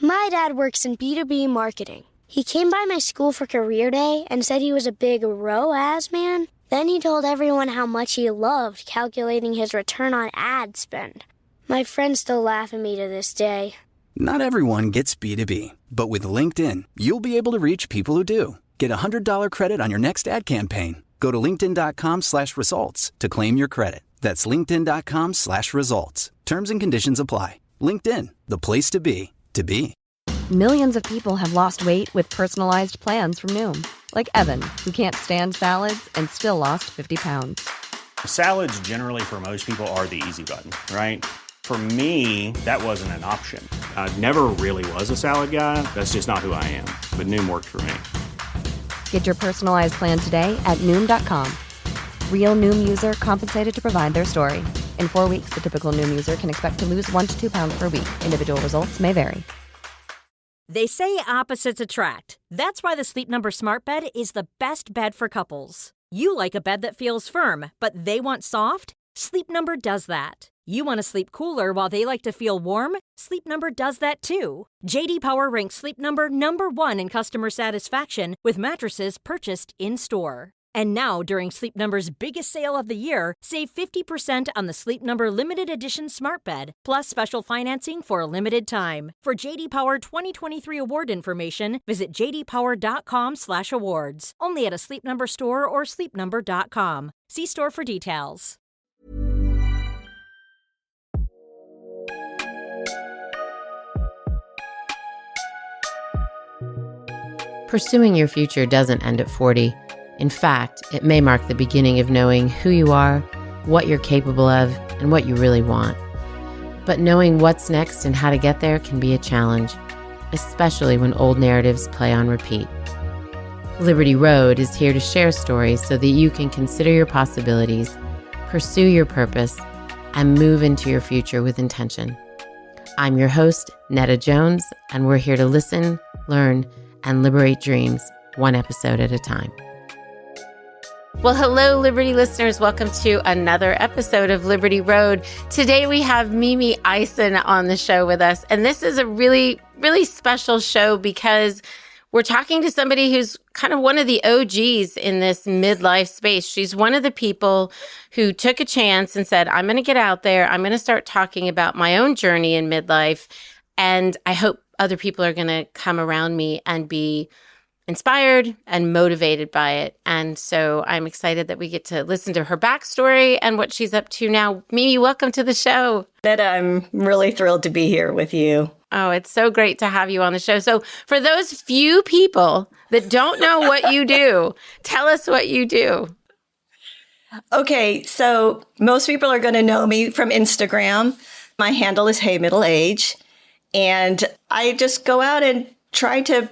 My dad works in B2B marketing. He came by my school for career day and said he was a big ROAS man. Then he told everyone how much he loved calculating his return on ad spend. My friends still laugh at me to this day. Not everyone gets B2B, but with LinkedIn, you'll be able to reach people who do. Get a $100 credit on your next ad campaign. Go to linkedin.com/results to claim your credit. That's linkedin.com/results. Terms and conditions apply. LinkedIn, the place to be, to be. Millions of people have lost weight with personalized plans from Noom. Like Evan, who can't stand salads and still lost 50 pounds. Salads generally for most people are the easy button, right? For me, that wasn't an option. I never really was a salad guy. That's just not who I am. But Noom worked for me. Get your personalized plan today at Noom.com. Real Noom user compensated to provide their story. In 4 weeks, the typical Noom user can expect to lose 1 to 2 pounds per week. Individual results may vary. They say opposites attract. That's why the Sleep Number Smart Bed is the best bed for couples. You like a bed that feels firm, but they want soft? Sleep Number does that. You want to sleep cooler while they like to feel warm? Sleep Number does that too. J.D. Power ranks Sleep Number #1 in customer satisfaction with mattresses purchased in-store. And now, during Sleep Number's biggest sale of the year, save 50% on the Sleep Number Limited Edition Smart Bed, plus special financing for a limited time. For J.D. Power 2023 award information, visit jdpower.com/awards. Only at a Sleep Number store or sleepnumber.com. See store for details. Pursuing your future doesn't end at 40. In fact, it may mark the beginning of knowing who you are, what you're capable of, and what you really want. But knowing what's next and how to get there can be a challenge, especially when old narratives play on repeat. Liberty Road is here to share stories so that you can consider your possibilities, pursue your purpose, and move into your future with intention. I'm your host, Netta Jones, and we're here to listen, learn, and liberate dreams, one episode at a time. Well, hello, Liberty listeners. Welcome to another episode of Liberty Road. Today we have Mimi Ison on the show with us, and this is a really, really special show because we're talking to somebody who's kind of one of the OGs in this midlife space. She's one of the people who took a chance and said, I'm going to get out there. I'm going to start talking about my own journey in midlife, and I hope other people are going to come around me and be inspired and motivated by it. And so I'm excited that we get to listen to her backstory and what she's up to now. Mimi, welcome to the show. Netta, I'm really thrilled to be here with you. Oh, it's so great to have you on the show. So for those few people that don't know what you do, tell us what you do. Okay, so most people are going to know me from Instagram. My handle is Hey Middle Age. And I just go out and try to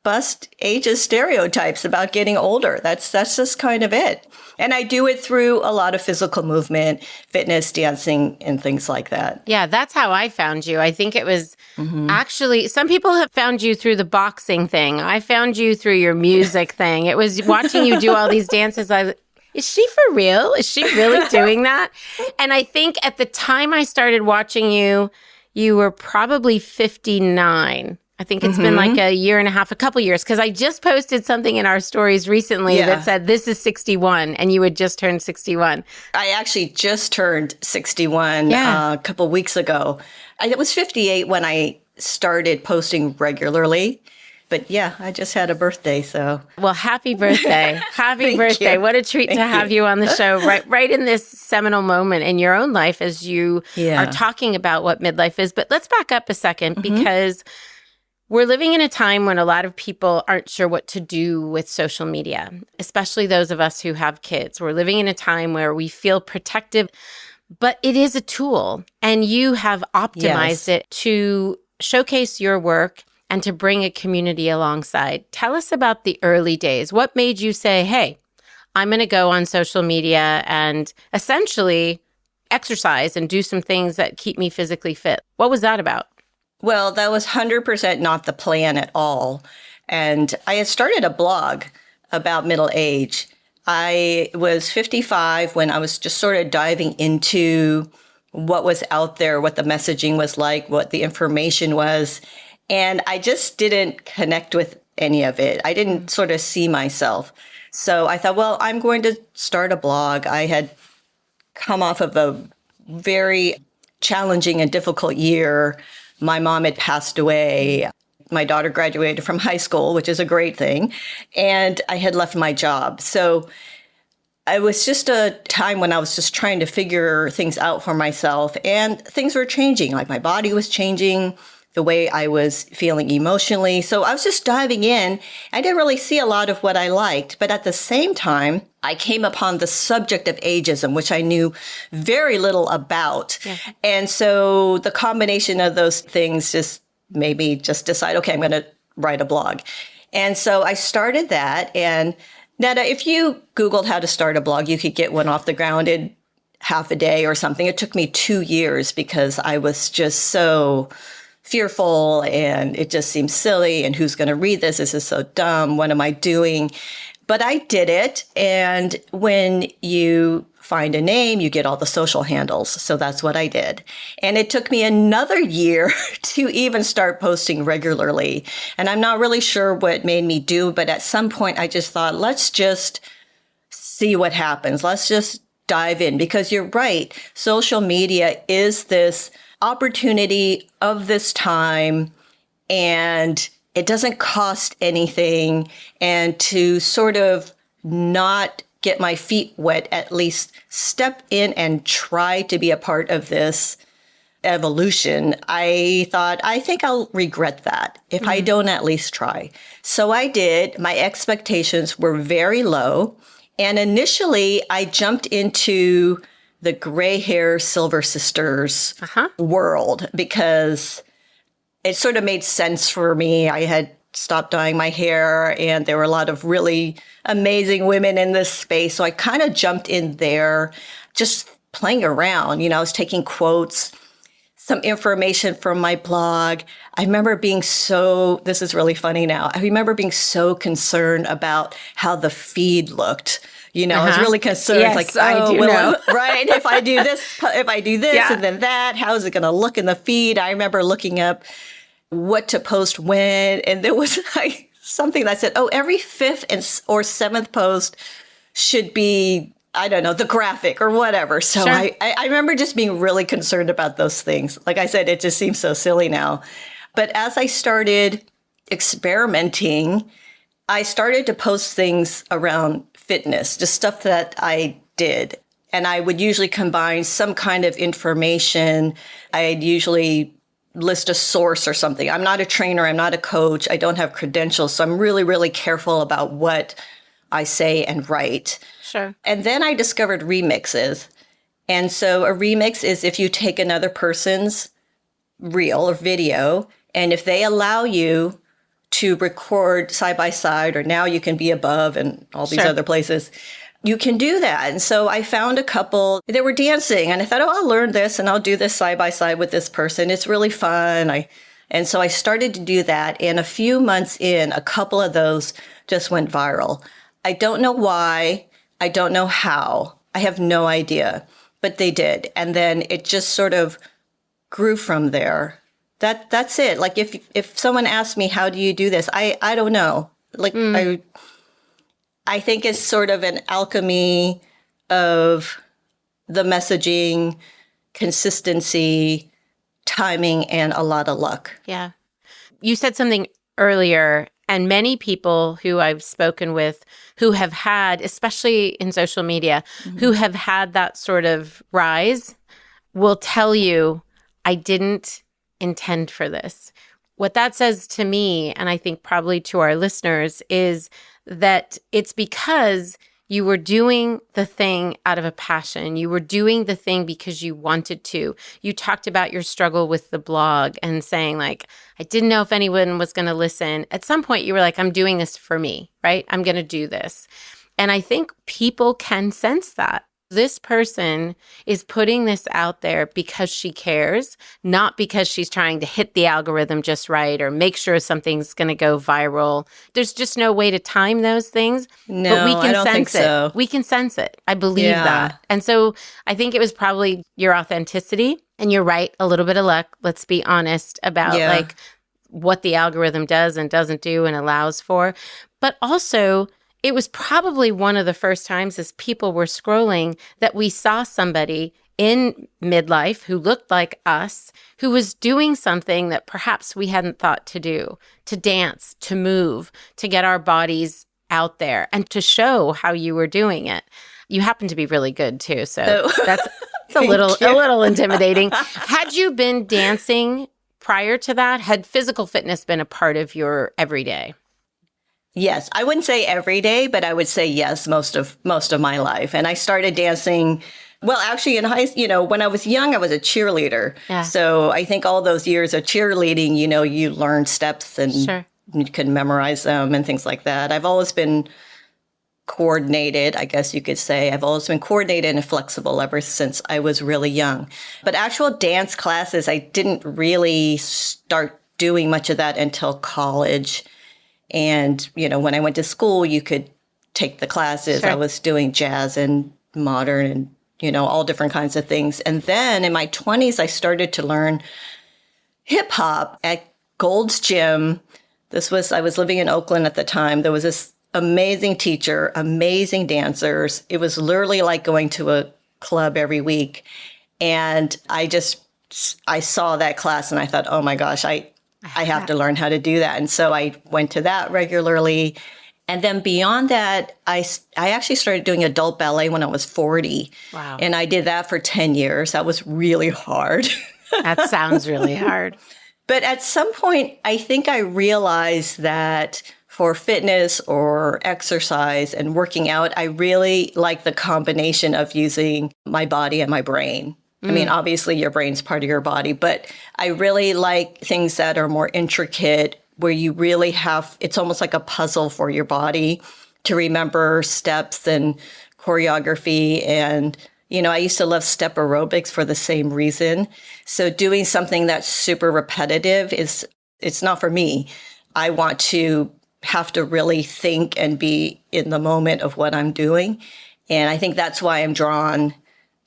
bust ageist stereotypes about getting older. That's just kind of it. And I do it through a lot of physical movement, fitness, dancing, and things like that. Yeah, that's how I found you. I think it was actually, some people have found you through the boxing thing. I found you through your music thing. It was watching you do all these dances. Is she for real? Is she really doing that? And I think at the time I started watching you, you were probably 59. I think it's been like a year and a half, a couple years, because I just posted something in our stories recently that said, this is 61, and you had just turned 61. I actually just turned 61 a couple weeks ago. I was 58 when I started posting regularly. But yeah, I just had a birthday, so. Well, happy birthday. Happy birthday. You. What a treat to have you on the show right in this seminal moment in your own life as you are talking about what midlife is. But let's back up a second because we're living in a time when a lot of people aren't sure what to do with social media, especially those of us who have kids. We're living in a time where we feel protective, but it is a tool, and you have optimized it to showcase your work and to bring a community alongside. Tell us about the early days. What made you say, hey, I'm going to go on social media and essentially exercise and do some things that keep me physically fit? What was that about? Well, that was 100% not the plan at all. And I had started a blog about middle age. I was 55 when I was just sort of diving into what was out there, what the messaging was like, what the information was. And I just didn't connect with any of it. I didn't sort of see myself. So I thought, well, I'm going to start a blog. I had come off of a very challenging and difficult year. My mom had passed away. My daughter graduated from high school, which is a great thing. And I had left my job. So it was just a time when I was just trying to figure things out for myself. And things were changing. Like my body was changing, the way I was feeling emotionally. So I was just diving in. I didn't really see a lot of what I liked. But at the same time, I came upon the subject of ageism, which I knew very little about. Yeah. And so the combination of those things just made me just decide, okay, I'm going to write a blog. And so I started that. And Netta, if you Googled how to start a blog, you could get one off the ground in half a day or something. It took me 2 years because I was just so fearful and it just seems silly. And who's going to read this? This is so dumb. What am I doing? But I did it. And when you find a name, you get all the social handles. So that's what I did. And it took me another year to even start posting regularly. And I'm not really sure what made me do, but at some point I just thought, let's just see what happens. Let's just dive in, because you're right. Social media is this opportunity of this time, and it doesn't cost anything. And to sort of not get my feet wet, at least step in and try to be a part of this evolution, I thought, I think I'll regret that if I don't at least try. So I did. My expectations were very low. And initially, I jumped into the gray hair Silver Sisters world because it sort of made sense for me. I had stopped dyeing my hair and there were a lot of really amazing women in this space. So I kind of jumped in there, just playing around. I was taking quotes, some information from my blog. I remember being this is really funny now. I remember being so concerned about how the feed looked. I was really concerned. Yes, like, I do know. Right? If I do this, and then that, how is it going to look in the feed? I remember looking up what to post when, and there was like something that said, every fifth or seventh post should be, I don't know, the graphic or whatever. So sure. I remember just being really concerned about those things. Like I said, it just seems so silly now. But as I started experimenting, I started to post things around fitness, just stuff that I did. And I would usually combine some kind of information. I'd usually list a source or something. I'm not a trainer. I'm not a coach. I don't have credentials. So I'm really, really careful about what I say and write. Sure. And then I discovered remixes. And so a remix is if you take another person's reel or video, and if they allow you to record side by side, or now you can be above and all these other places, you can do that. And so I found a couple that were dancing and I thought, I'll learn this and I'll do this side by side with this person. It's really fun. And so I started to do that. And a few months in, a couple of those just went viral. I don't know why. I don't know how. I have no idea, but they did. And then it just sort of grew from there. That's it. Like if someone asked me, how do you do this? I don't know. Like I think it's sort of an alchemy of the messaging, consistency, timing, and a lot of luck. Yeah. You said something earlier, and many people who I've spoken with who have had, especially in social media, who have had that sort of rise will tell you, I didn't intend for this. What that says to me, and I think probably to our listeners, is that it's because you were doing the thing out of a passion. You were doing the thing because you wanted to. You talked about your struggle with the blog and saying like, I didn't know if anyone was going to listen. At some point you were like, I'm doing this for me, right? I'm going to do this. And I think people can sense that. This person is putting this out there because she cares, not because she's trying to hit the algorithm just right or make sure something's going to go viral. There's just no way to time those things. No, but we can I don't sense think so. it. We can sense it. I believe that. And so I think it was probably your authenticity. And you're right, a little bit of luck. Let's be honest about like what the algorithm does and doesn't do and allows for. But also, it was probably one of the first times as people were scrolling that we saw somebody in midlife who looked like us, who was doing something that perhaps we hadn't thought to do, to dance, to move, to get our bodies out there and to show how you were doing it. You happen to be really good too. So that's a little intimidating. Had you been dancing prior to that? Had physical fitness been a part of your everyday? Yes, I wouldn't say every day, but I would say yes, most of my life. And I started dancing, well, actually when I was young, I was a cheerleader. Yeah. So I think all those years of cheerleading, you learn steps and Sure. you can memorize them and things like that. I've always been coordinated, I guess you could say. I've always been coordinated and flexible ever since I was really young. But actual dance classes, I didn't really start doing much of that until college. And, when I went to school, you could take the classes. Sure. I was doing jazz and modern and, all different kinds of things. And then in my 20s, I started to learn hip hop at Gold's Gym. I was living in Oakland at the time. There was this amazing teacher, amazing dancers. It was literally like going to a club every week. And I saw that class and I thought, oh my gosh, I have to learn how to do that. And so I went to that regularly. And then beyond that, I actually started doing adult ballet when I was 40. Wow. And I did that for 10 years. That was really hard. That sounds really hard. But at some point, I think I realized that for fitness or exercise and working out, I really like the combination of using my body and my brain. I mean, obviously your brain's part of your body, but I really like things that are more intricate where you really it's almost like a puzzle for your body to remember steps and choreography. And, I used to love step aerobics for the same reason. So doing something that's super repetitive it's not for me. I want to have to really think and be in the moment of what I'm doing. And I think that's why I'm drawn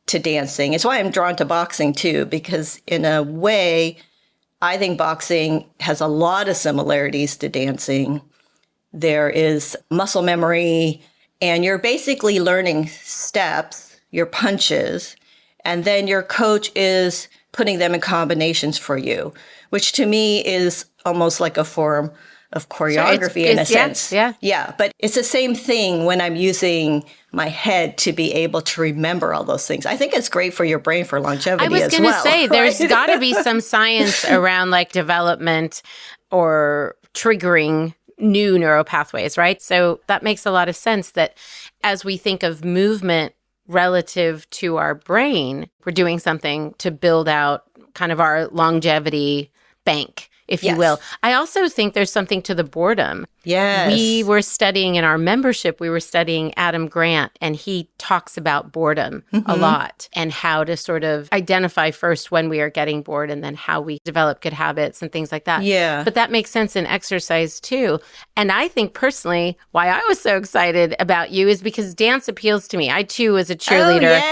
to dancing. It's why I'm drawn to boxing too, because in a way, I think boxing has a lot of similarities to dancing. There is muscle memory, and you're basically learning steps, your punches, and then your coach is putting them in combinations for you, which to me is almost like a form of choreography in a sense. Yeah. But it's the same thing when I'm using my head to be able to remember all those things. I think it's great for your brain for longevity as well. I was going to say, there's got to be some science around like development or triggering new neural pathways, right? So that makes a lot of sense that as we think of movement relative to our brain, we're doing something to build out kind of our longevity bank, if you will. I also think there's something to the boredom. Yes. We were studying in our membership, we were studying Adam Grant, and he talks about boredom a lot and how to sort of identify first when we are getting bored and then how we develop good habits and things like that. Yeah. But that makes sense in exercise too. And I think personally, why I was so excited about you is because dance appeals to me. I too was a cheerleader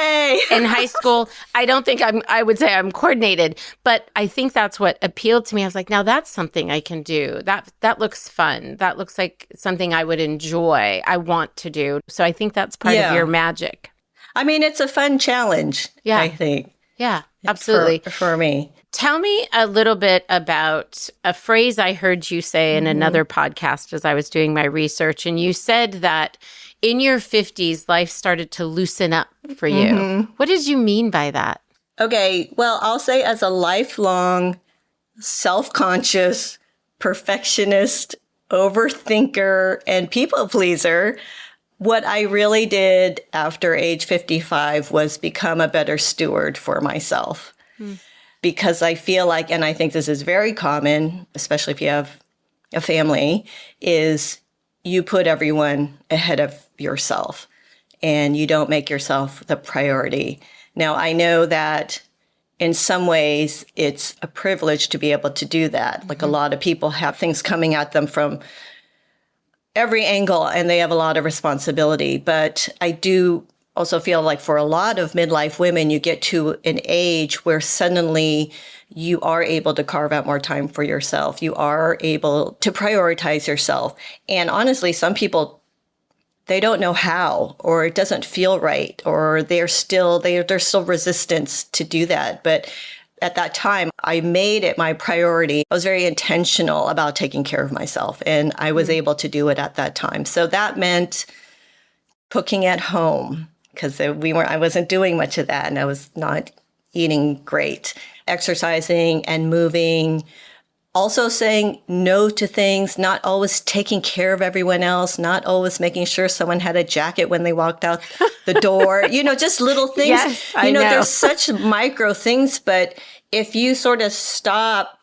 in high school. I don't think I would say I'm coordinated, but I think that's what appealed to me. I was like, now that's something I can do. That looks fun. That looks like something I would enjoy. I want to do. So I think that's part of your magic. I mean, it's a fun challenge, I think. Yeah, absolutely. For me. Tell me a little bit about a phrase I heard you say in another podcast as I was doing my research. And you said that in your 50s, life started to loosen up for you. What did you mean by that? Okay, well, I'll say as a lifelong self-conscious perfectionist, overthinker, and people pleaser, what I really did after age 55 was become a better steward for myself. Because I feel like, and I think this is very common, especially if you have a family, is you put everyone ahead of yourself and you don't make yourself the priority. Now, I know that in some ways, it's a privilege to be able to do that. Like a lot of people have things coming at them from every angle and they have a lot of responsibility. But I do also feel like for a lot of midlife women, you get to an age where suddenly you are able to carve out more time for yourself. You are able to prioritize yourself. And honestly, some people, they don't know how, or it doesn't feel right, or there's still resistance to do that. But at that time, I made it my priority. I was very intentional about taking care of myself, and I was able to do it at that time. So that meant cooking at home, because I wasn't doing much of that, and I was not eating great. Exercising and moving. Also saying no to things, not always taking care of everyone else, not always making sure someone had a jacket when they walked out the door. Just little things. Yes, I know. There's such micro things, but if you sort of stop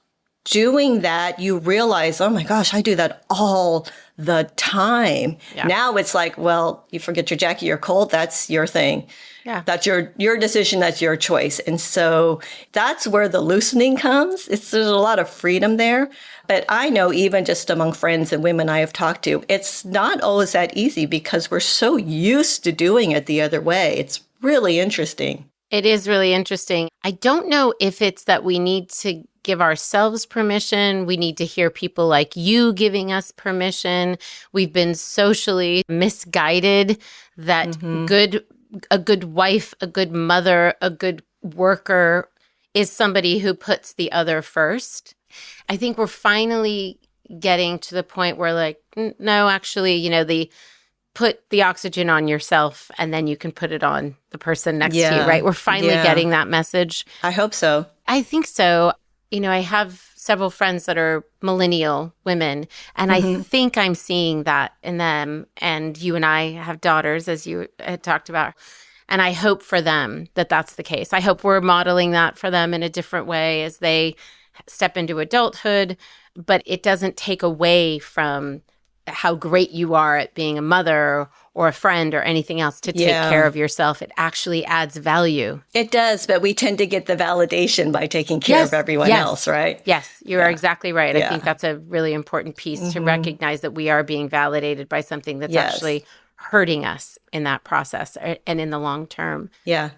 doing that, you realize, oh my gosh, I do that all the time. Yeah. Now it's like, well, you forget your jacket, you're cold, that's your thing. Yeah. That's your decision, that's your choice. And so that's where the loosening comes. There's a lot of freedom there. But I know even just among friends and women I have talked to, it's not always that easy because we're so used to doing it the other way. It's really interesting. It is really interesting. I don't know if it's that we need to give ourselves permission. We need to hear people like you giving us permission. We've been socially misguided that a good wife, a good mother, a good worker is somebody who puts the other first. I think we're finally getting to the point where like, no, actually, the put the oxygen on yourself and then you can put it on the person next to you, right? We're finally getting that message. I hope so. I think so. I have several friends that are millennial women, and I think I'm seeing that in them. And you and I have daughters, as you had talked about. And I hope for them that that's the case. I hope we're modeling that for them in a different way as they step into adulthood. But it doesn't take away from how great you are at being a mother or a friend or anything else to take care of yourself. It actually adds value. It does, but we tend to get the validation by taking care of everyone else, right? Yes, you are exactly right. I think that's a really important piece to recognize that we are being validated by something that's actually hurting us in that process and in the long term. Yeah.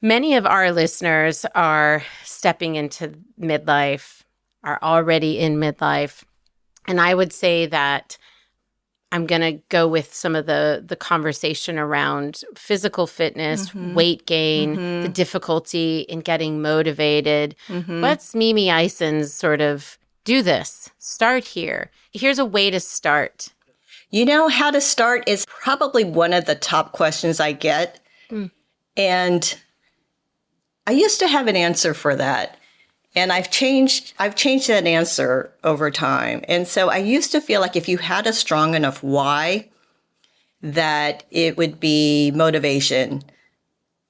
Many of our listeners are stepping into midlife, are already in midlife. And I would say that I'm going to go with some of the conversation around physical fitness, weight gain, the difficulty in getting motivated. Let's Mimi Ison's sort of do this. Start here. Here's a way to start. How to start is probably one of the top questions I get. And I used to have an answer for that. And I've changed that answer over time. And so I used to feel like if you had a strong enough why, that it would be motivation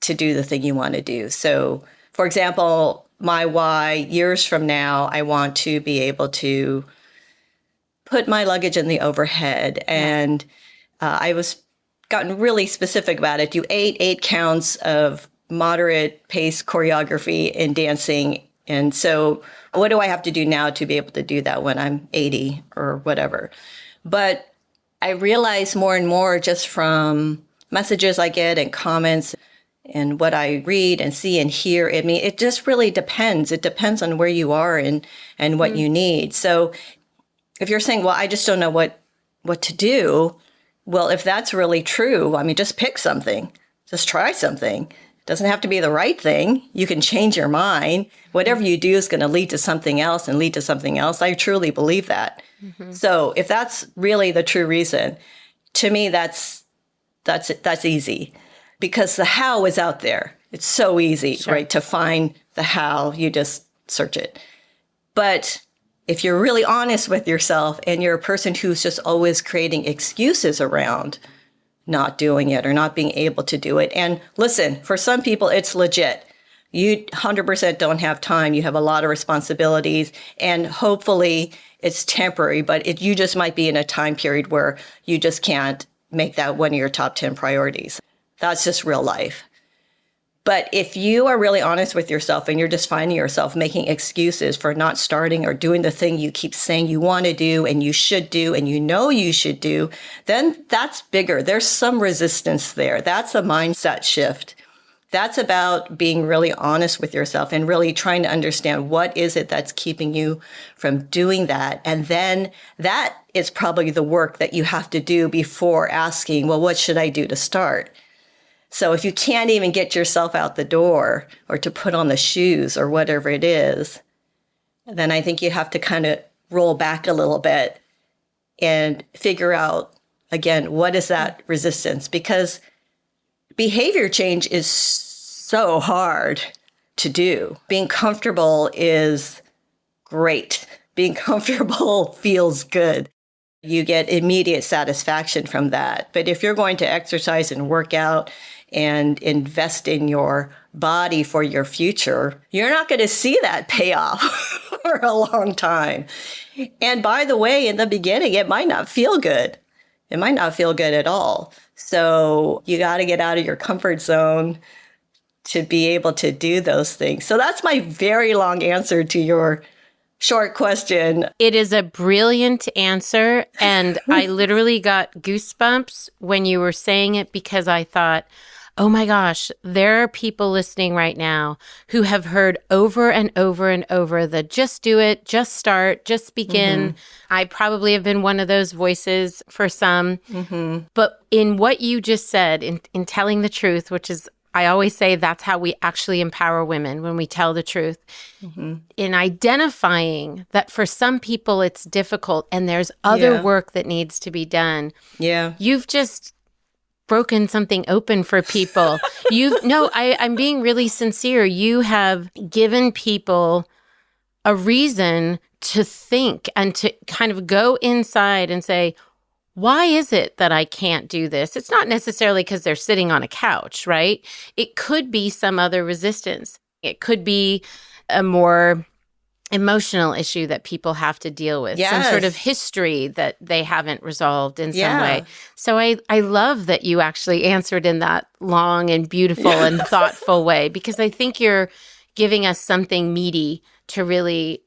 to do the thing you want to do. So, for example, my why, years from now, I want to be able to put my luggage in the overhead. And I was gotten really specific about it. Do 8 counts of moderate pace choreography in dancing. And so what do I have to do now to be able to do that when I'm 80 or whatever? But I realize more and more just from messages I get and comments and what I read and see and hear. I mean, it just really depends. It depends on where you are and what you need. So if you're saying, well, I just don't know what to do. Well, if that's really true, I mean, just pick something. Just try something. Doesn't have to be the right thing. You can change your mind. Whatever you do is going to lead to something else and lead to something else. I truly believe that. So if that's really the true reason, to me, that's easy because the how is out there. It's so easy, right? To find the how, you just search it. But if you're really honest with yourself and you're a person who's just always creating excuses around not doing it or not being able to do it. And listen, for some people, it's legit. You 100% don't have time. You have a lot of responsibilities, and hopefully it's temporary, but you just might be in a time period where you just can't make that one of your top 10 priorities. That's just real life. But if you are really honest with yourself and you're just finding yourself making excuses for not starting or doing the thing you keep saying you want to do and you should do and you know you should do, then that's bigger. There's some resistance there. That's a mindset shift. That's about being really honest with yourself and really trying to understand what is it that's keeping you from doing that. And then that is probably the work that you have to do before asking, well, what should I do to start? So if you can't even get yourself out the door or to put on the shoes or whatever it is, then I think you have to kind of roll back a little bit and figure out, again, what is that resistance? Because behavior change is so hard to do. Being comfortable is great. Being comfortable feels good. You get immediate satisfaction from that. But if you're going to exercise and work out and invest in your body for your future, you're not going to see that payoff for a long time. And by the way, in the beginning, it might not feel good. It might not feel good at all. So you got to get out of your comfort zone to be able to do those things. So that's my very long answer to your short question. It is a brilliant answer. And I literally got goosebumps when you were saying it because I thought, oh my gosh, there are people listening right now who have heard over and over and over the just do it, just start, just begin. I probably have been one of those voices for some. But in what you just said, in telling the truth, which is, I always say that's how we actually empower women, when we tell the truth. In identifying that for some people it's difficult and there's other work that needs to be done. You've just broken something open for people. I'm being really sincere. You have given people a reason to think and to kind of go inside and say, why is it that I can't do this? It's not necessarily because they're sitting on a couch, right? It could be some other resistance. It could be a more emotional issue that people have to deal with, some sort of history that they haven't resolved in some way. So I love that you actually answered in that long and beautiful and thoughtful way, because I think you're giving us something meaty to really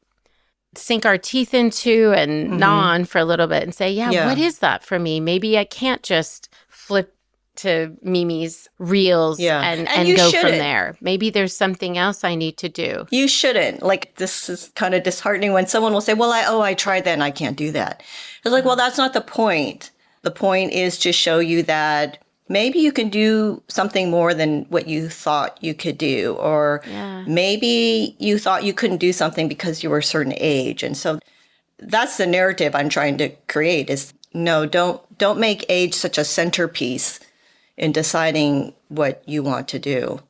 sink our teeth into and gnaw on for a little bit and say, what is that for me? Maybe I can't just flip to Mimi's reels and go from there. Maybe there's something else I need to do. You shouldn't. Like, this is kind of disheartening when someone will say, well, I tried that and I can't do that. It's like, well, that's not the point. The point is to show you that maybe you can do something more than what you thought you could do. Or maybe you thought you couldn't do something because you were a certain age. And so that's the narrative I'm trying to create is, no, don't make age such a centerpiece in deciding what you want to do.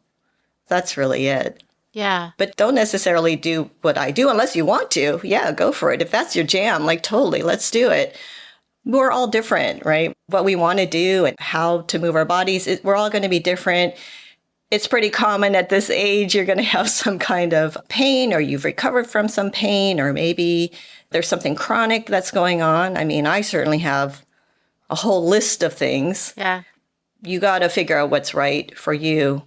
That's really it. But don't necessarily do what I do unless you want to. Go for it. If that's your jam, like, totally, let's do it. We're all different, right? What we want to do and how to move our bodies, we're all going to be different. It's pretty common at this age, you're going to have some kind of pain, or you've recovered from some pain, or maybe there's something chronic that's going on. I mean, I certainly have a whole list of things. You got to figure out what's right for you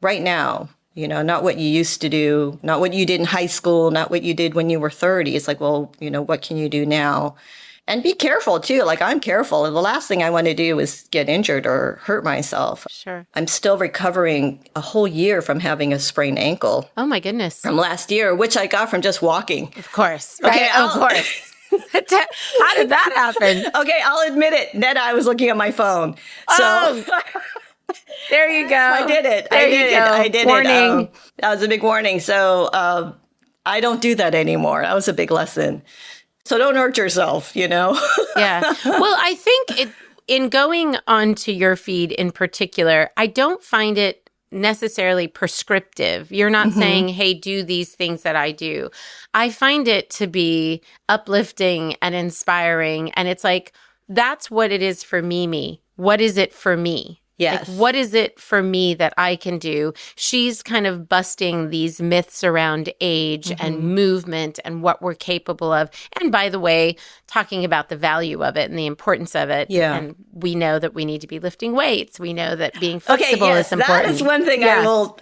right now. You know, not what you used to do, not what you did in high school, not what you did when you were 30. It's like, well, what can you do now? And be careful, too. Like, I'm careful. And the last thing I want to do is get injured or hurt myself. I'm still recovering a whole year from having a sprained ankle. Oh, my goodness. From last year, which I got from just walking. Of course. Okay, right? Of course. How did that happen? Okay, I'll admit it. Ned, I was looking at my phone. So there you go. I did it. I did warning. It. That was a big warning. So I don't do that anymore. That was a big lesson. So don't hurt yourself, Well, I think in going onto your feed in particular, I don't find it necessarily prescriptive. You're not saying, hey, do these things that I do. I find it to be uplifting and inspiring. And it's like, that's what it is for Mimi. What is it for me? Yes. Like, what is it for me that I can do? She's kind of busting these myths around age and movement and what we're capable of. And by the way, talking about the value of it and the importance of it. Yeah. And we know that we need to be lifting weights. We know that being flexible is important. That is one thing I will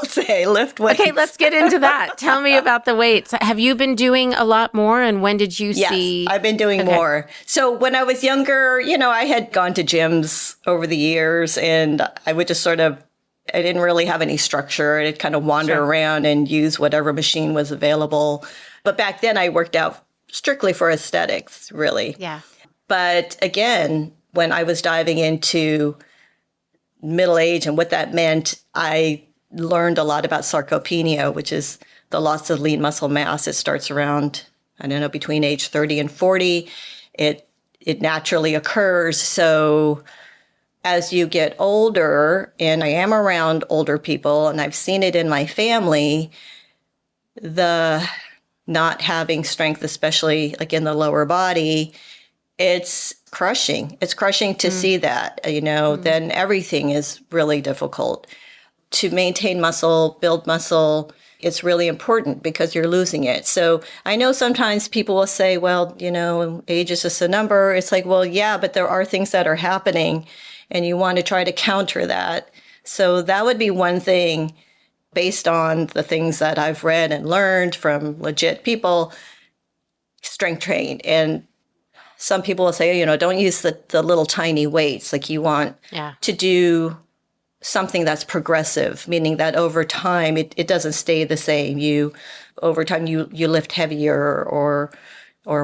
say, lift weights. Okay, let's get into that. Tell me about the weights. Have you been doing a lot more? And when did you see? Yes, I've been doing more. So when I was younger, I had gone to gyms over the years and I would just I didn't really have any structure. I'd kind of wander around and use whatever machine was available. But back then I worked out strictly for aesthetics, really. Yeah. But again, when I was diving into middle age and what that meant, I learned a lot about sarcopenia, which is the loss of lean muscle mass. It starts around, between age 30 and 40. It naturally occurs. So as you get older, and I am around older people, and I've seen it in my family, the not having strength, especially like in the lower body, it's crushing. It's crushing to see that, then everything is really difficult. To maintain muscle, build muscle, it's really important because you're losing it. So I know sometimes people will say, well, age is just a number. It's like, well, yeah, but there are things that are happening and you want to try to counter that. So that would be one thing based on the things that I've read and learned from legit people, strength train. And some people will say, don't use the little tiny weights. Like you want to do something that's progressive, meaning that over time, it doesn't stay the same. Over time, you lift heavier or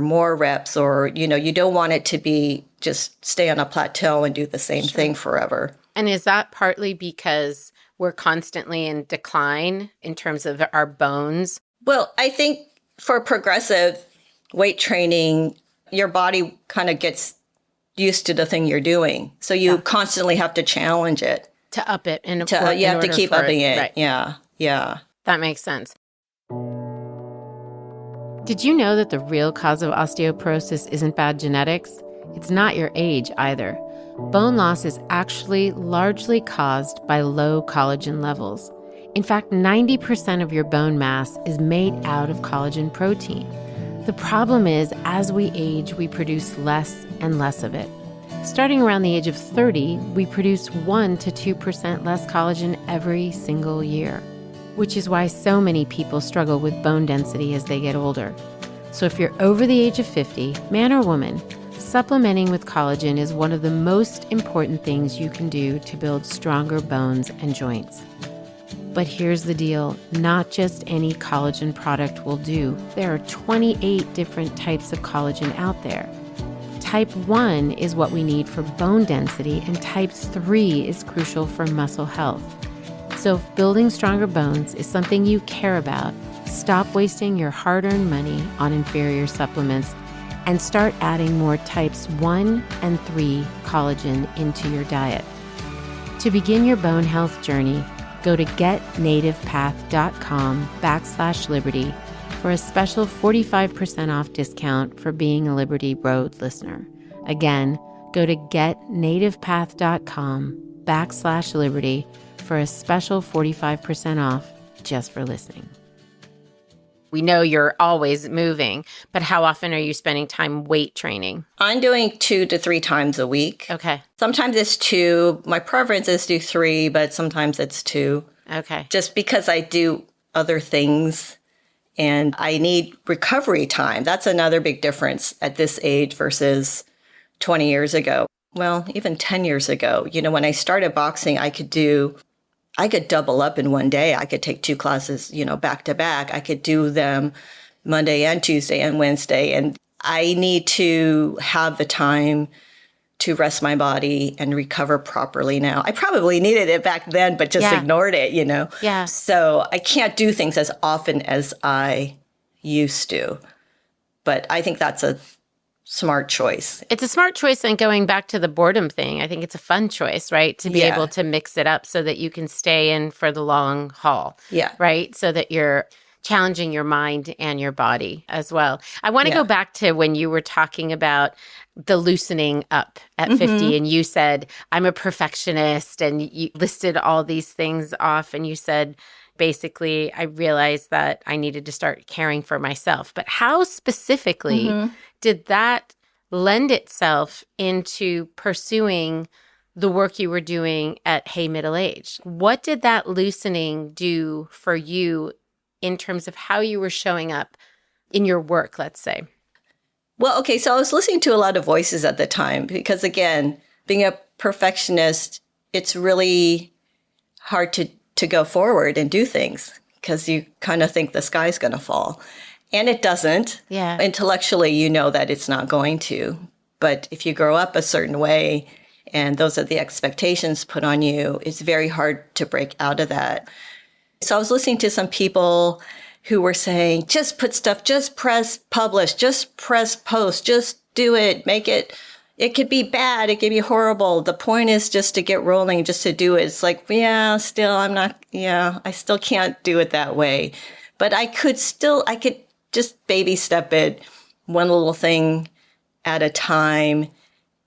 more reps, or, you don't want it to be just stay on a plateau and do the same thing forever. And is that partly because we're constantly in decline in terms of our bones? Well, I think for progressive weight training, your body kind of gets used to the thing you're doing. So you constantly have to challenge it. To up it. You have to keep upping it. Right. Yeah. That makes sense. Did you know that the real cause of osteoporosis isn't bad genetics? It's not your age either. Bone loss is actually largely caused by low collagen levels. In fact, 90% of your bone mass is made out of collagen protein. The problem is, as we age, we produce less and less of it. Starting around the age of 30, we produce 1% to 2% less collagen every single year, which is why so many people struggle with bone density as they get older. So if you're over the age of 50, man or woman, supplementing with collagen is one of the most important things you can do to build stronger bones and joints. But here's the deal, not just any collagen product will do. There are 28 different types of collagen out there. Type 1 is what we need for bone density, and type 3 is crucial for muscle health. So if building stronger bones is something you care about, stop wasting your hard-earned money on inferior supplements and start adding more types 1 and 3 collagen into your diet. To begin your bone health journey, go to getnativepath.com/Liberty for a special 45% off discount for being a Liberty Road listener. Again, go to getnativepath.com/Liberty for a special 45% off just for listening. We know you're always moving, but how often are you spending time weight training? I'm doing 2 to 3 times a week. Okay. Sometimes it's 2. My preference is to do 3, but sometimes it's 2. Okay. Just because I do other things and I need recovery time. That's another big difference at this age versus 20 years ago. Well, even 10 years ago. When I started boxing, I could double up in one day. I could take 2 classes, back to back. I could do them Monday and Tuesday and Wednesday. And I need to have the time to rest my body and recover properly now. I probably needed it back then, but just ignored it, Yeah. So I can't do things as often as I used to. But I think that's a smart choice. It's a smart choice, and going back to the boredom thing, I think it's a fun choice, right? To be able to mix it up so that you can stay in for the long haul. Yeah. Right? So that you're challenging your mind and your body as well. I want to go back to when you were talking about the loosening up at 50 and you said, I'm a perfectionist, and you listed all these things off, and you said, basically, I realized that I needed to start caring for myself. But how specifically did that lend itself into pursuing the work you were doing at Hey Middle Age? What did that loosening do for you in terms of how you were showing up in your work, let's say? Well, okay, so I was listening to a lot of voices at the time because, again, being a perfectionist, it's really hard to go forward and do things because you kind of think the sky's going to fall. And it doesn't. Yeah. Intellectually, you know that it's not going to. But if you grow up a certain way and those are the expectations put on you, it's very hard to break out of that. So I was listening to some people who were saying, just put stuff, just press publish, just press post, just do it, make it. It could be bad. It could be horrible. The point is just to get rolling, just to do it. It's like, I still can't do it that way. But I could just baby step it one little thing at a time.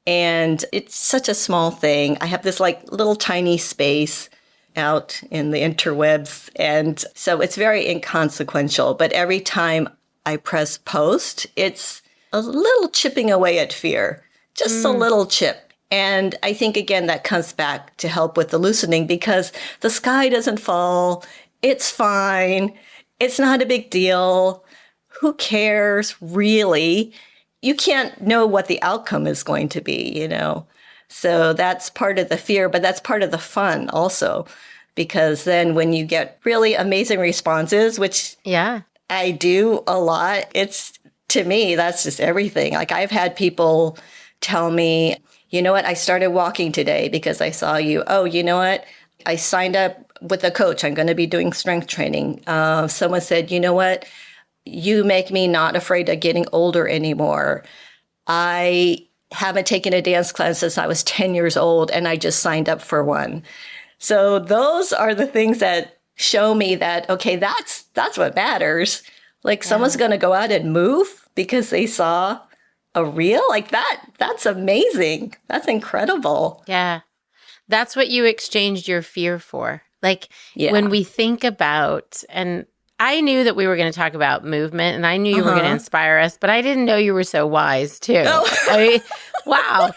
And it's such a small thing. I have this like little tiny space out in the interwebs. And so it's very inconsequential. But every time I press post, it's a little chipping away at fear, just a little chip. And I think, again, that comes back to help with the loosening because the sky doesn't fall. It's fine. It's not a big deal. Who cares, really? You can't know what the outcome is going to be, So that's part of the fear, but that's part of the fun also, because then when you get really amazing responses, which I do a lot, to me, that's just everything. Like I've had people tell me, you know what, I started walking today because I saw you. Oh, you know what? I signed up with a coach. I'm going to be doing strength training. Someone said, you know what? You make me not afraid of getting older anymore. I haven't taken a dance class since I was 10 years old, and I just signed up for one. So those are the things that show me that, okay, that's what matters. Like someone's going to go out and move because they saw a reel like that. That's amazing. That's incredible. Yeah. That's what you exchanged your fear for. Like when we think about, and I knew that we were going to talk about movement and I knew you were going to inspire us, but I didn't know you were so wise too. Oh. Wow.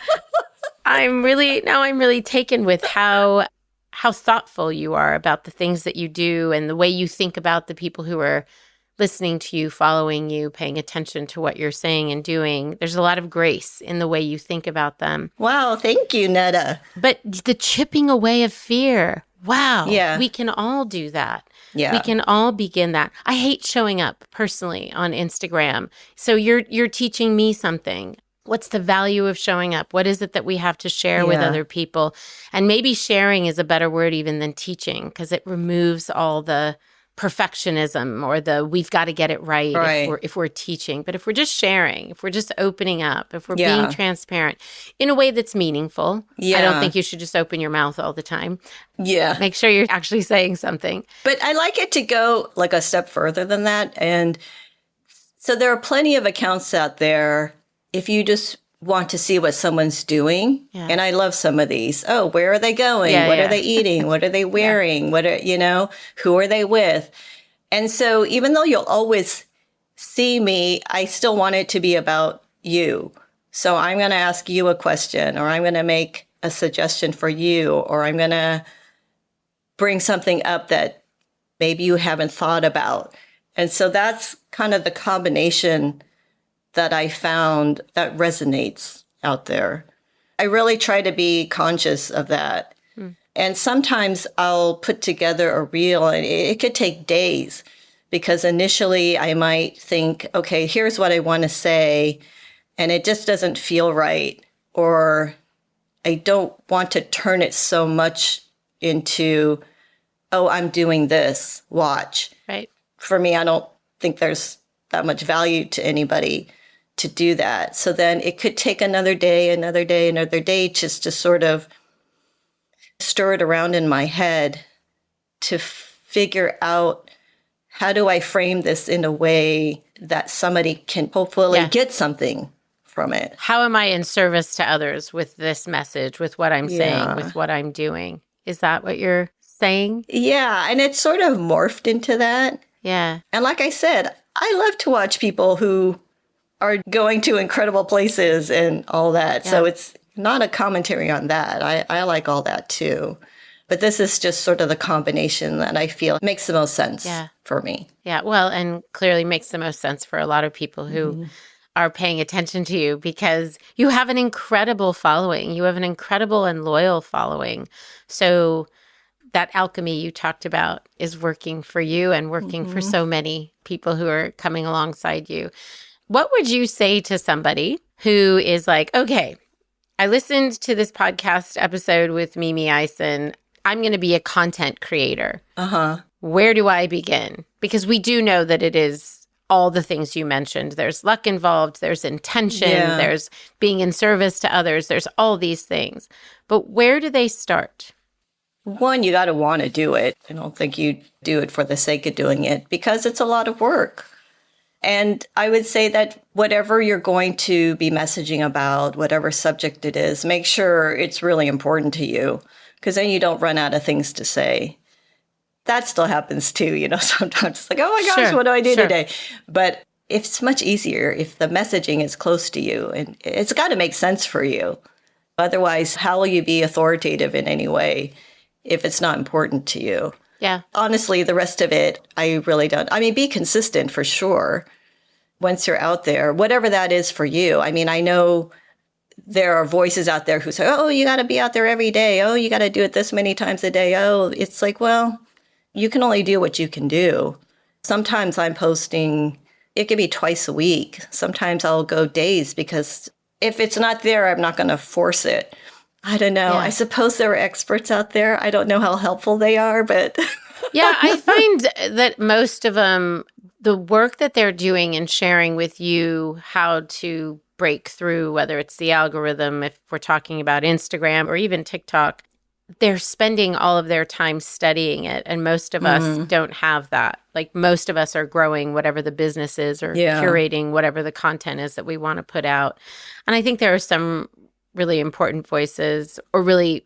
I'm really taken with how thoughtful you are about the things that you do and the way you think about the people who are listening to you, following you, paying attention to what you're saying and doing. There's a lot of grace in the way you think about them. Wow. Thank you, Netta. But the chipping away of fear. Wow. Yeah. We can all do that. Yeah. We can all begin that. I hate showing up personally on Instagram. So you're teaching me something. What's the value of showing up? What is it that we have to share with other people? And maybe sharing is a better word even than teaching because it removes all the perfectionism or the we've got to get it right. If we're teaching. But if we're just sharing, if we're just opening up, if we're being transparent in a way that's meaningful, I don't think you should just open your mouth all the time. Yeah. Make sure you're actually saying something. But I like it to go like a step further than that. And so there are plenty of accounts out there if you just want to see what someone's doing. Yeah. And I love some of these. Oh, where are they going? What are they eating? What are they wearing? What are, who are they with? And so even though you'll always see me, I still want it to be about you. So I'm going to ask you a question, or I'm going to make a suggestion for you, or I'm going to bring something up that maybe you haven't thought about. And so that's kind of the combination that I found that resonates out there. I really try to be conscious of that. And sometimes I'll put together a reel and it could take days because initially I might think, okay, here's what I want to say. And it just doesn't feel right. Or I don't want to turn it so much into, oh, I'm doing this, watch. Right. For me, I don't think there's that much value to anybody to do that. So then it could take another day just to sort of stir it around in my head to figure out how do I frame this in a way that somebody can hopefully get something from it? How am I in service to others with this message, with what I'm saying, with what I'm doing? Is that what you're saying? Yeah, and it's sort of morphed into that. Yeah. And like I said, I love to watch people who are going to incredible places and all that. Yeah. So it's not a commentary on that. I like all that too. But this is just sort of the combination that I feel makes the most sense for me. Yeah, well, and clearly makes the most sense for a lot of people who are paying attention to you, because you have an incredible following. You have an incredible and loyal following. So that alchemy you talked about is working for you and working for so many people who are coming alongside you. What would you say to somebody who is like, okay, I listened to this podcast episode with Mimi Ison. I'm going to be a content creator. Where do I begin? Because we do know that it is all the things you mentioned. There's luck involved. There's intention. There's being in service to others. There's all these things. But where do they start? One, you got to want to do it. I don't think you do it for the sake of doing it, because it's a lot of work. And I would say that whatever you're going to be messaging about, whatever subject it is, make sure it's really important to you, because then you don't run out of things to say. That still happens too, sometimes it's like, oh my gosh, what do I do today? But it's much easier if the messaging is close to you, and it's got to make sense for you. Otherwise, how will you be authoritative in any way if it's not important to you? Yeah. Honestly, the rest of it, I really don't. I mean, be consistent for sure once you're out there, whatever that is for you. I mean, I know there are voices out there who say, oh, you got to be out there every day. Oh, you got to do it this many times a day. Oh, it's like, well, you can only do what you can do. Sometimes I'm posting, it could be twice a week. Sometimes I'll go days, because if it's not there, I'm not going to force it. I don't know. Yeah. I suppose there are experts out there. I don't know how helpful they are, but... Yeah, I find that most of them, the work that they're doing and sharing with you how to break through, whether it's the algorithm, if we're talking about Instagram or even TikTok, they're spending all of their time studying it. And most of us don't have that. Like, most of us are growing whatever the business is, or curating whatever the content is that we want to put out. And I think there are some really important voices, or really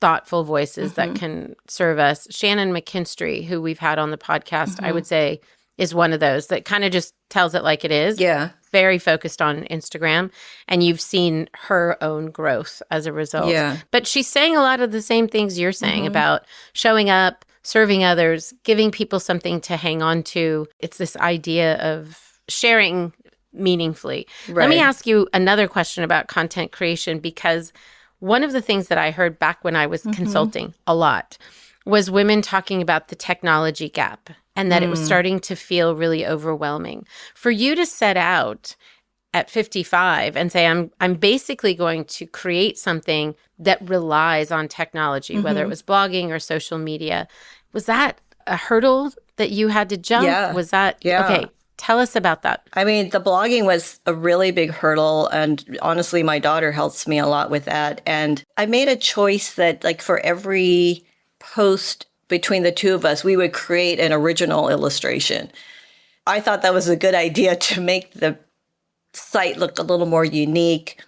thoughtful voices that can serve us. Shannon McKinstry, who we've had on the podcast, I would say is one of those that kind of just tells it like it is. Yeah. Very focused on Instagram. And you've seen her own growth as a result. Yeah. But she's saying a lot of the same things you're saying about showing up, serving others, giving people something to hang on to. It's this idea of sharing meaningfully. Right. Let me ask you another question about content creation, because one of the things that I heard back when I was consulting a lot was women talking about the technology gap, and that it was starting to feel really overwhelming. For you to set out at 55 and say, I'm basically going to create something that relies on technology, whether it was blogging or social media, was that a hurdle that you had to jump? Yeah. Was that okay? Tell us about that. I mean, the blogging was a really big hurdle. And honestly, my daughter helps me a lot with that. And I made a choice that, like, for every post between the two of us, we would create an original illustration. I thought that was a good idea to make the site look a little more unique,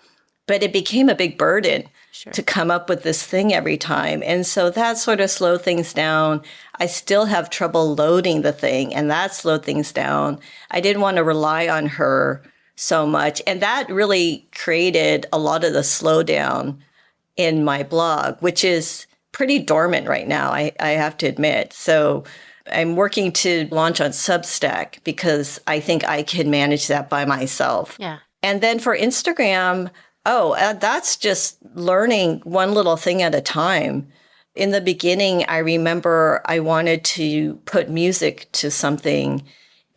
but it became a big burden to come up with this thing every time. And so that sort of slowed things down. I still have trouble loading the thing, and that slowed things down. I didn't want to rely on her so much. And that really created a lot of the slowdown in my blog, which is pretty dormant right now, I have to admit. So I'm working to launch on Substack, because I think I can manage that by myself. Yeah. And then for Instagram, that's just learning one little thing at a time. In the beginning, I remember I wanted to put music to something,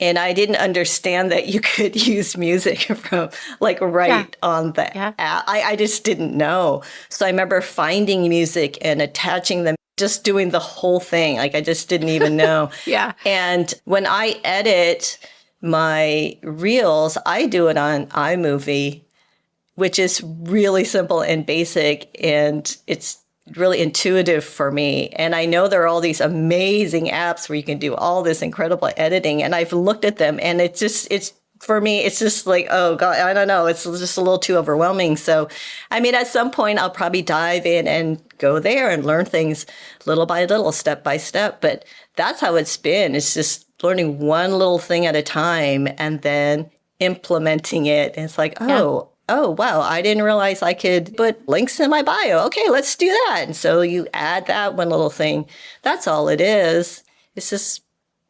and I didn't understand that you could use music from on the app. I just didn't know. So I remember finding music and attaching them, just doing the whole thing. Like, I just didn't even know. Yeah. And when I edit my reels, I do it on iMovie, which is really simple and basic, and it's really intuitive for me. And I know there are all these amazing apps where you can do all this incredible editing. And I've looked at them and for me, it's just like, oh God, I don't know. It's just a little too overwhelming. So, I mean, at some point I'll probably dive in and go there and learn things little by little, step by step. But that's how it's been. It's just learning one little thing at a time and then implementing it. And it's like, oh, wow, I didn't realize I could put links in my bio. Okay, let's do that. And so you add that one little thing. That's all it is. It's just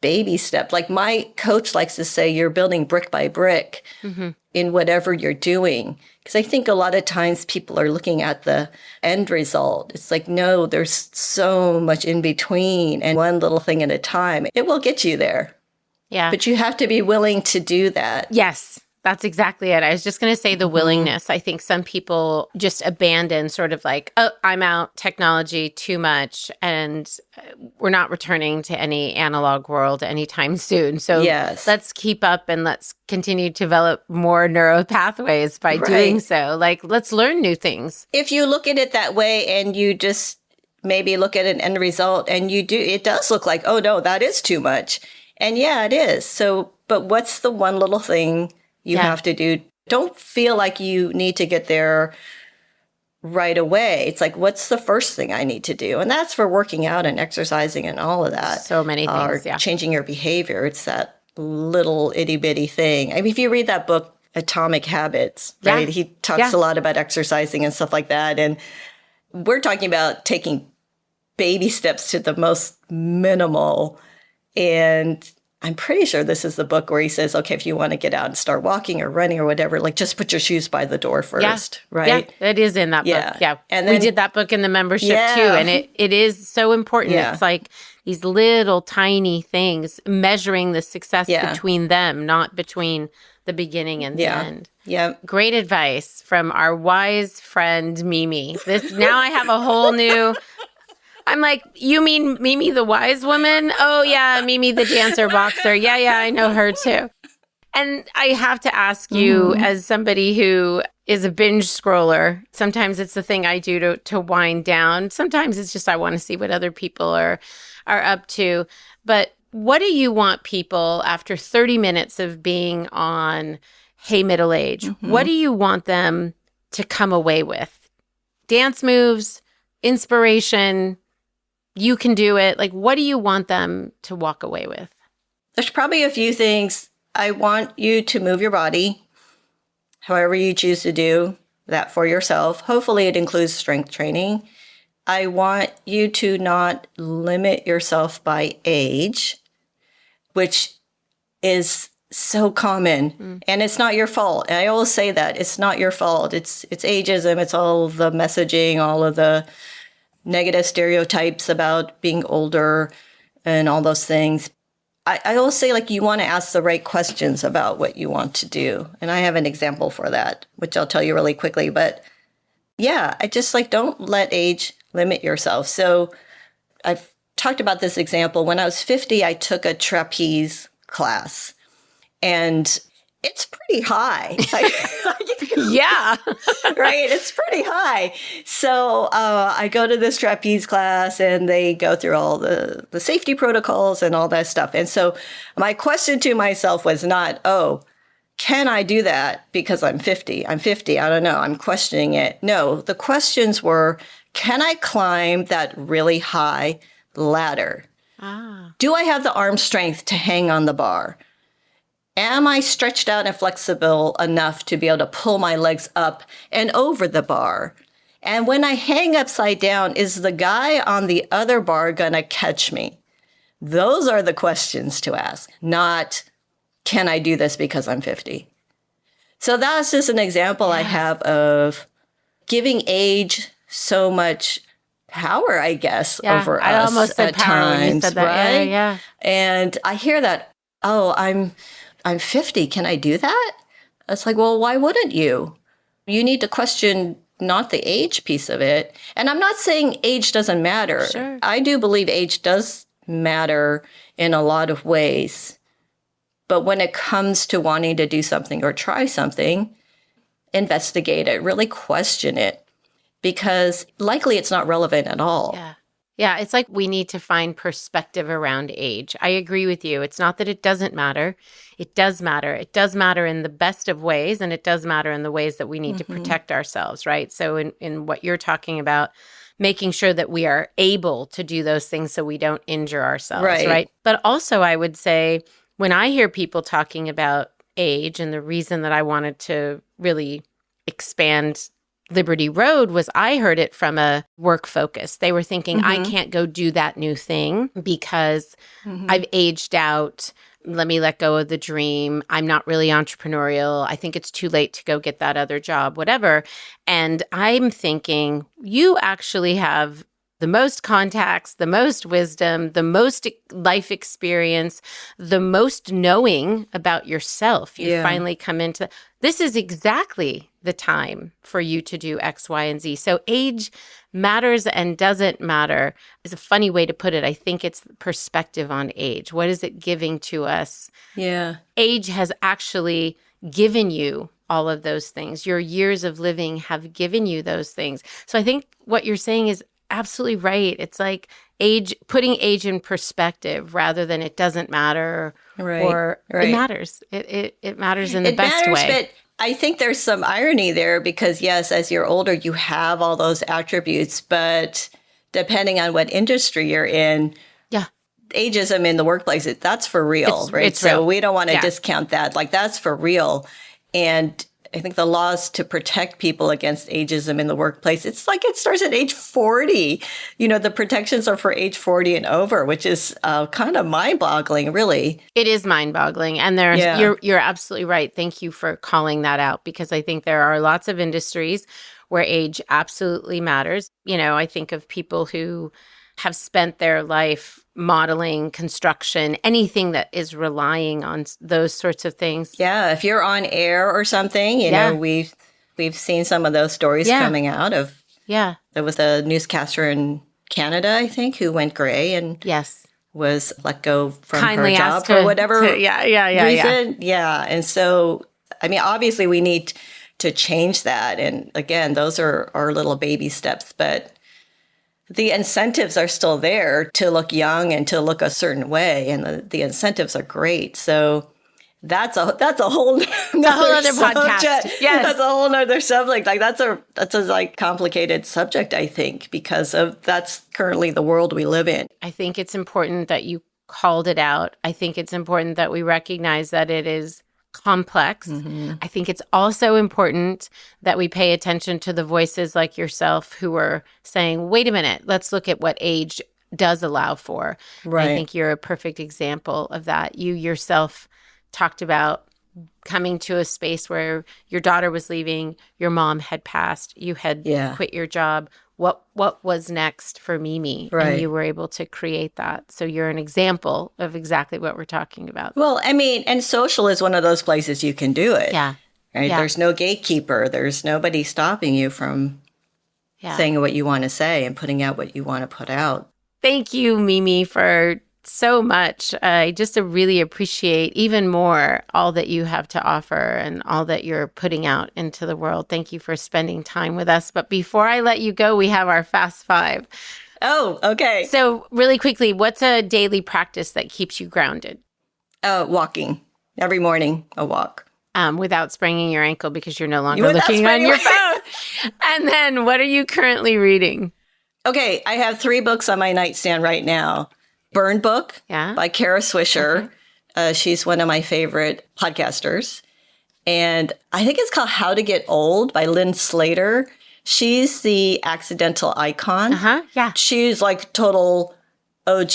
baby step. Like my coach likes to say, you're building brick by brick in whatever you're doing. Because I think a lot of times people are looking at the end result. It's like, no, there's so much in between and one little thing at a time. It will get you there. Yeah. But you have to be willing to do that. Yes. That's exactly it. I was just going to say the willingness. I think some people just abandon sort of like, oh, I'm out, technology too much, and we're not returning to any analog world anytime soon. So let's keep up and let's continue to develop more neuro pathways by doing so. Like, let's learn new things. If you look at it that way and you just maybe look at an end result and it does look like, oh no, that is too much. And yeah, it is. So, but what's the one little thing you have to do? Don't feel like you need to get there right away. It's like, what's the first thing I need to do? And that's for working out and exercising and all of that. So many things, or changing your behavior. It's that little itty bitty thing. I mean, if you read that book, Atomic Habits, right? He talks a lot about exercising and stuff like that. And we're talking about taking baby steps to the most minimal. And I'm pretty sure this is the book where he says, okay, if you want to get out and start walking or running or whatever, like just put your shoes by the door first, right? Yeah, it is in that book. Yeah. And then, we did that book in the membership too. And it is so important. Yeah. It's like these little tiny things, measuring the success between them, not between the beginning and the end. Yeah. Great advice from our wise friend, Mimi. Now I have a whole new... I'm like, you mean Mimi the wise woman? Oh, yeah, Mimi the dancer boxer. Yeah, I know her too. And I have to ask you, as somebody who is a binge scroller, sometimes it's the thing I do to wind down. Sometimes it's just I want to see what other people are up to. But what do you want people, after 30 minutes of being on Hey Middle Age, what do you want them to come away with? Dance moves, inspiration, you can do it. Like, what do you want them to walk away with? There's probably a few things. I want you to move your body, however you choose to do that for yourself. Hopefully it includes strength training. I want you to not limit yourself by age, which is so common. And it's not your fault. And I always say that. It's not your fault. It's ageism. It's all the messaging, all of the negative stereotypes about being older and all those things. I always say, like, you want to ask the right questions about what you want to do. And I have an example for that, which I'll tell you really quickly. But yeah, I just don't let age limit yourself. So I've talked about this example. When I was 50, I took a trapeze class. And it's pretty high. Yeah. Right? It's pretty high. So I go to this trapeze class and they go through all the safety protocols and all that stuff. And so my question to myself was not, oh, can I do that because I'm 50? I'm 50. I don't know. I'm questioning it. No, the questions were, can I climb that really high ladder? Do I have the arm strength to hang on the bar? Am I stretched out and flexible enough to be able to pull my legs up and over the bar? And when I hang upside down, is the guy on the other bar going to catch me? Those are the questions to ask, not, can I do this because I'm 50? So that's just an example I have of giving age so much power, I guess, over us. I almost said power when you said that. Right? Yeah. And I hear that, oh, I'm 50. Can I do that? It's like, well, why wouldn't you? You need to question not the age piece of it. And I'm not saying age doesn't matter. Sure. I do believe age does matter in a lot of ways. But when it comes to wanting to do something or try something, investigate it, really question it. because likely it's not relevant at all. Yeah. Yeah, it's like we need to find perspective around age. I agree with you. It's not that it doesn't matter. It does matter. It does matter in the best of ways, and it does matter in the ways that we need to protect ourselves, right? So in what you're talking about, making sure that we are able to do those things so we don't injure ourselves, right? But also I would say when I hear people talking about age, and the reason that I wanted to really expand Liberty Road was I heard it from a work focus. They were thinking, I can't go do that new thing because I've aged out. Let me let go of the dream. I'm not really entrepreneurial. I think it's too late to go get that other job, whatever. And I'm thinking, you actually have the most contacts, the most wisdom, the most life experience, the most knowing about yourself. You finally come into this is exactly the time for you to do X, Y, and Z. So age matters and doesn't matter is a funny way to put it. I think it's perspective on age. What is it giving to us? Yeah. Age has actually given you all of those things. Your years of living have given you those things. So I think what you're saying is absolutely right. It's like putting age in perspective rather than it doesn't matter or it matters. It matters in the best way. But I think there's some irony there because, yes, as you're older, you have all those attributes, but depending on what industry you're in, ageism in the workplace, that's for real, right? It's so real. we don't want to discount that. Like, that's for real. And I think the laws to protect people against ageism in the workplace, it's like it starts at age 40. You know, the protections are for age 40 and over, which is kind of mind-boggling, really. It is mind-boggling. And you're absolutely right. Thank you for calling that out because I think there are lots of industries where age absolutely matters. You know, I think of people who have spent their life modeling, construction, anything that is relying on those sorts of things. Yeah, if you're on air or something, you know, we've seen some of those stories coming out of. Yeah. There was a newscaster in Canada, I think, who went gray and was let go from her job for whatever reason. Yeah. And so, I mean, obviously we need to change that. And again, those are our little baby steps, but the incentives are still there to look young and to look a certain way, and the incentives are great. So that's a whole other podcast. Yes, that's a whole other subject. Like that's a like complicated subject, I think, because that's currently the world we live in. I think it's important that you called it out. I think it's important that we recognize that it is complex. I think it's also important that we pay attention to the voices like yourself who are saying, wait a minute, let's look at what age does allow for. Right. I think you're a perfect example of that. You yourself talked about coming to a space where your daughter was leaving, your mom had passed, you had quit your job. What was next for Mimi? Right. And you were able to create that. So you're an example of exactly what we're talking about. Well, I mean, and social is one of those places you can do it. Yeah. Right? Yeah. There's no gatekeeper. There's nobody stopping you from saying what you want to say and putting out what you want to put out. Thank you, Mimi, for so much. I just really appreciate even more all that you have to offer and all that you're putting out into the world. Thank you for spending time with us. But before I let you go, we have our Fast Five. Oh, okay. So really quickly, what's a daily practice that keeps you grounded? Walking. Every morning, a walk. Without spraining your ankle because you're no longer looking on your phone. And then what are you currently reading? Okay, I have 3 books on my nightstand right now. Burn Book by Kara Swisher. Okay. She's one of my favorite podcasters. And I think it's called How to Get Old by Lynn Slater. She's the accidental icon. Yeah. She's like total OG,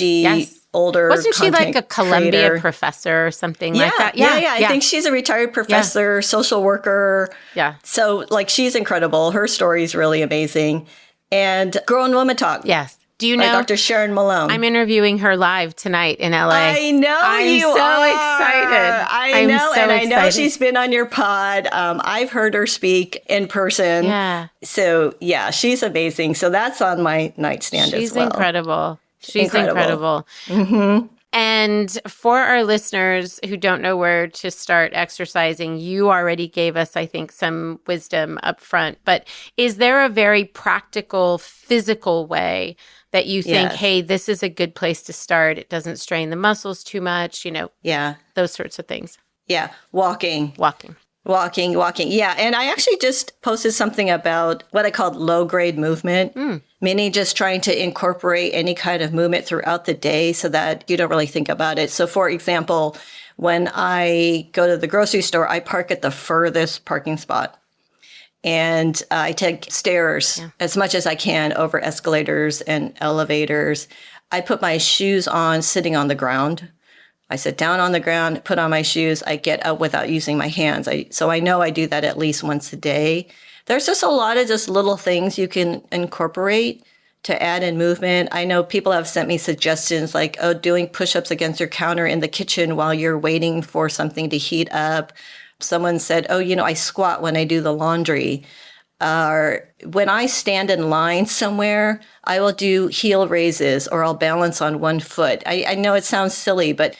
older Wasn't she like a Columbia professor or something like that? Yeah. I think she's a retired professor, social worker. Yeah. So like she's incredible. Her story is really amazing. And Grown Woman Talk. Yes. Do you know Dr. Sharon Malone? I'm interviewing her live tonight in LA. I know I'm so excited. I know, and I know she's been on your pod. I've heard her speak in person. Yeah. So yeah, she's amazing. So that's on my nightstand as well. She's incredible. She's incredible. Mm-hmm. And for our listeners who don't know where to start exercising, you already gave us, I think, some wisdom up front. But is there a very practical, physical way that you think, Yes. hey, this is a good place to start? It doesn't strain the muscles too much, Yeah. those sorts of things. Yeah. Walking. Walking. Yeah. And I actually just posted something about what I called low grade movement, meaning just trying to incorporate any kind of movement throughout the day so that you don't really think about it. So, for example, when I go to the grocery store, I park at the furthest parking spot. And I take stairs as much as I can over escalators and elevators. I put my shoes on sitting on the ground. I sit down on the ground, put on my shoes. I get up without using my hands. So I know I do that at least once a day. There's just a lot of just little things you can incorporate to add in movement. I know people have sent me suggestions like, doing push-ups against your counter in the kitchen while you're waiting for something to heat up. Someone said, I squat when I do the laundry. When I stand in line somewhere, I will do heel raises or I'll balance on one foot. I know it sounds silly, but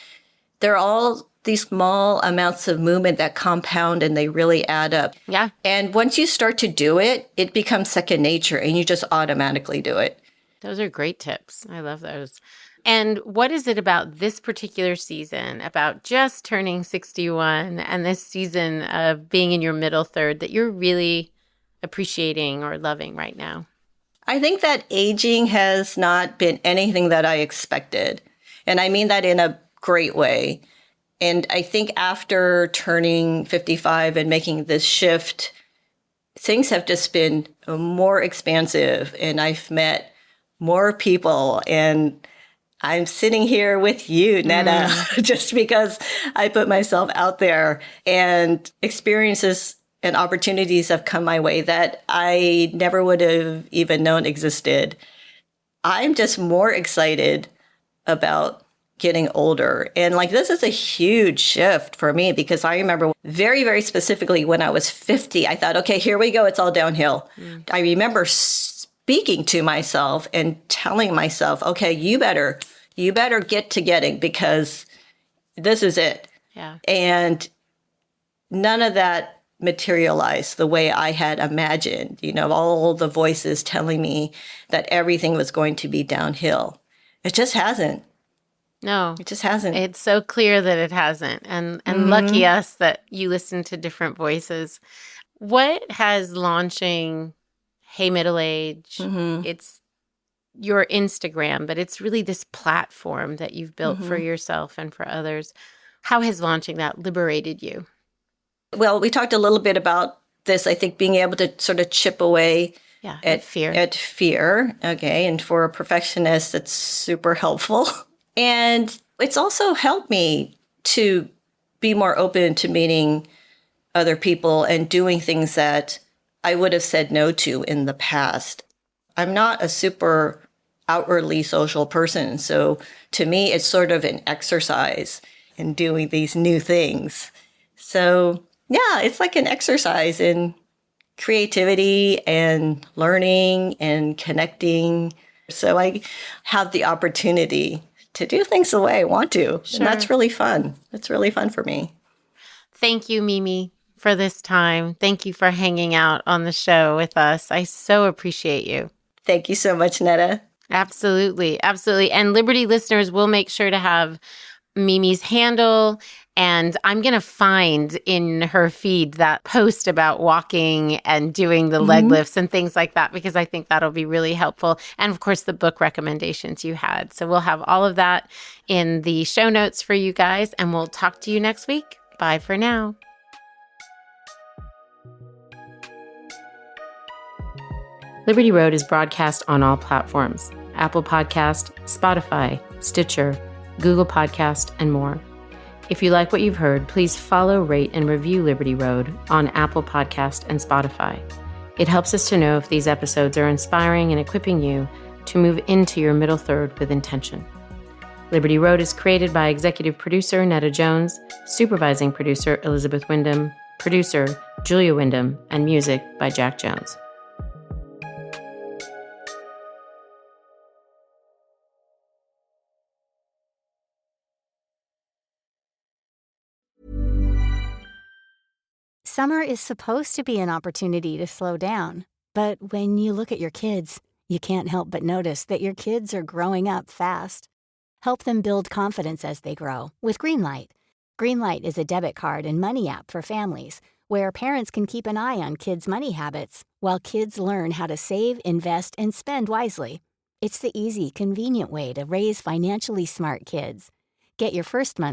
they're all these small amounts of movement that compound and they really add up. Yeah. And once you start to do it, it becomes second nature and you just automatically do it. Those are great tips. I love those. And what is it about this particular season, about just turning 61 and this season of being in your middle third that you're really appreciating or loving right now? I think that aging has not been anything that I expected. And I mean that in a great way. And I think after turning 55 and making this shift, things have just been more expansive and I've met more people and I'm sitting here with you, Netta, just because I put myself out there and experiences and opportunities have come my way that I never would have even known existed. I'm just more excited about getting older. And this is a huge shift for me because I remember very, very specifically when I was 50, I thought, okay, here we go. It's all downhill. I remember speaking to myself and telling myself, okay, you better get to getting because this is it. Yeah. And none of that materialized the way I had imagined, all the voices telling me that everything was going to be downhill. It just hasn't. No. It just hasn't. It's so clear that it hasn't. And lucky us that you listen to different voices. What has launching Hey Middle Age, it's your Instagram, but it's really this platform that you've built for yourself and for others. How has launching that liberated you? Well, we talked a little bit about this, I think, being able to sort of chip away at fear. Okay. And for a perfectionist, it's super helpful. And it's also helped me to be more open to meeting other people and doing things that I would have said no to in the past. I'm not a super outwardly social person. So to me, it's sort of an exercise in doing these new things. So yeah, it's like an exercise in creativity and learning and connecting. So I have the opportunity to do things the way I want to. Sure. And that's really fun. It's really fun for me. Thank you, Mimi, for this time. Thank you for hanging out on the show with us. I so appreciate you. Thank you so much, Netta. Absolutely. Absolutely. And Liberty listeners, will make sure to have Mimi's handle. And I'm going to find in her feed that post about walking and doing the leg lifts and things like that, because I think that'll be really helpful. And of course, the book recommendations you had. So we'll have all of that in the show notes for you guys. And we'll talk to you next week. Bye for now. Liberty Road is broadcast on all platforms: Apple Podcast, Spotify, Stitcher, Google Podcast, and more. If you like what you've heard, please follow, rate, and review Liberty Road on Apple Podcast and Spotify. It helps us to know if these episodes are inspiring and equipping you to move into your middle third with intention. Liberty Road is created by executive producer Netta Jones, supervising producer Elizabeth Wyndham, producer Julia Wyndham, and music by Jack Jones. Summer is supposed to be an opportunity to slow down. But when you look at your kids, you can't help but notice that your kids are growing up fast. Help them build confidence as they grow with Greenlight. Greenlight is a debit card and money app for families where parents can keep an eye on kids' money habits while kids learn how to save, invest, and spend wisely. It's the easy, convenient way to raise financially smart kids. Get your first month